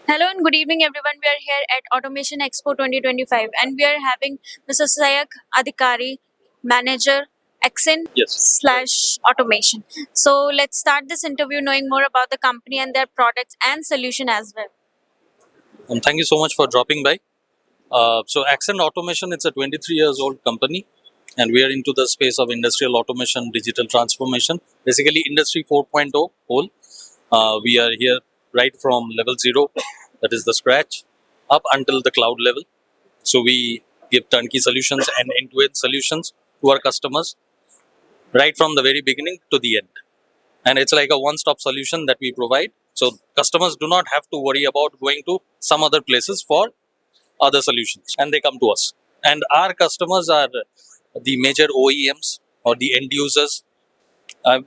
Hello and good evening, everyone. We are here at Automation Expo 2025 and we are having Mr. Sayak Adhikari, Manager, Axcend Yes. slash Automation. So let's start this interview knowing more about the company and their products and solution as well. Thank you so much for dropping by. So Axcend Automation, it's a 23 years old company, and we are into the space of industrial automation, digital transformation, basically industry 4.0 whole. We are here right from level 0, that is the scratch, up until the cloud level. So we give turnkey solutions and end-to-end solutions to our customers right from the very beginning to the end. And it's like a one-stop solution that we provide. So customers do not have to worry about going to some other places for other solutions, and they come to us. And our customers are the major OEMs or the end users.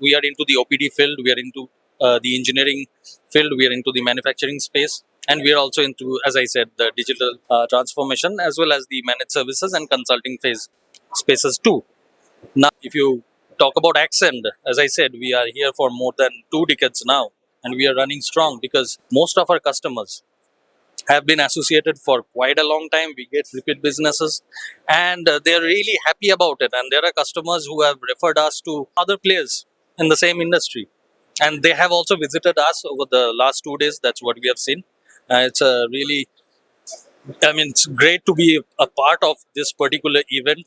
We are into the OPD field, we are into the engineering field, we are into the manufacturing space, and we are also into, as I said, the digital transformation as well as the managed services and consulting phase spaces too. Now, if you talk about Axcend, as I said, we are here for more than 2 decades now, and we are running strong because most of our customers have been associated for quite a long time. We get repeat businesses, and they're really happy about it. And there are customers who have referred us to other players in the same industry, and they have also visited us over the last 2 days. That's what we have seen. It's a really, it's great to be a part of this particular event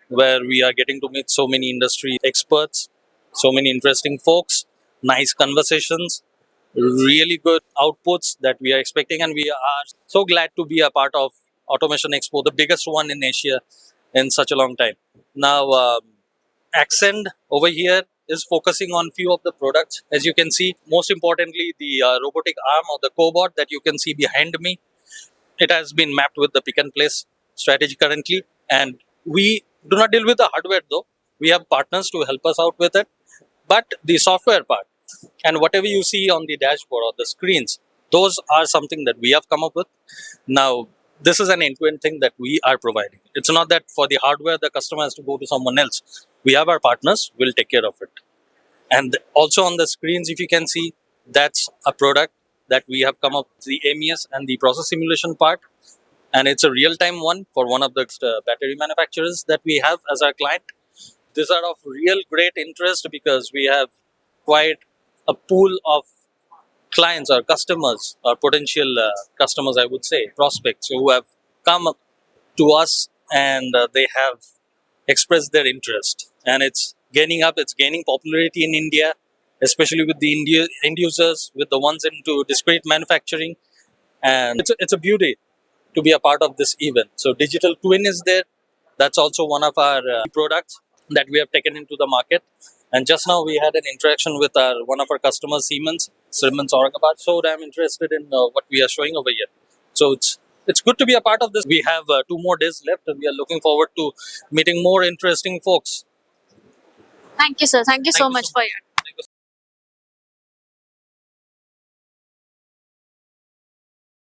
where we are getting to meet so many industry experts, so many interesting folks, nice conversations, really good outputs that we are expecting. And we are so glad to be a part of Automation Expo, the biggest one in Asia in such a long time. Now, Axcend over here is focusing on few of the products. As you can see, most importantly, the robotic arm or the cobot that you can see behind me, it has been mapped with the pick and place strategy currently. And we do not deal with the hardware though. We have partners to help us out with it. But the software part and whatever you see on the dashboard or the screens, those are something that we have come up with. Now, this is an end-to-end thing that we are providing. It's not that for the hardware, the customer has to go to someone else. We have our partners, we'll take care of it. And also on the screens, if you can see, that's a product that we have come up with, the MES and the process simulation part. And it's a real-time one for one of the battery manufacturers that we have as our client. These are of real great interest because we have quite a pool of clients or customers or potential customers, I would say, prospects who have come up to us, and they have expressed their interest. And it's gaining up, it's gaining popularity in India, especially with the end users, with the ones into discrete manufacturing. And it's a beauty to be a part of this event. So digital twin is there. That's also one of our products that we have taken into the market. And just now we had an interaction with one of our customers, Siemens Aurangabad. So I'm interested in what we are showing over here. So it's good to be a part of this. We have 2 more days left, and we are looking forward to meeting more interesting folks. Thank you, sir. Thank you so much for your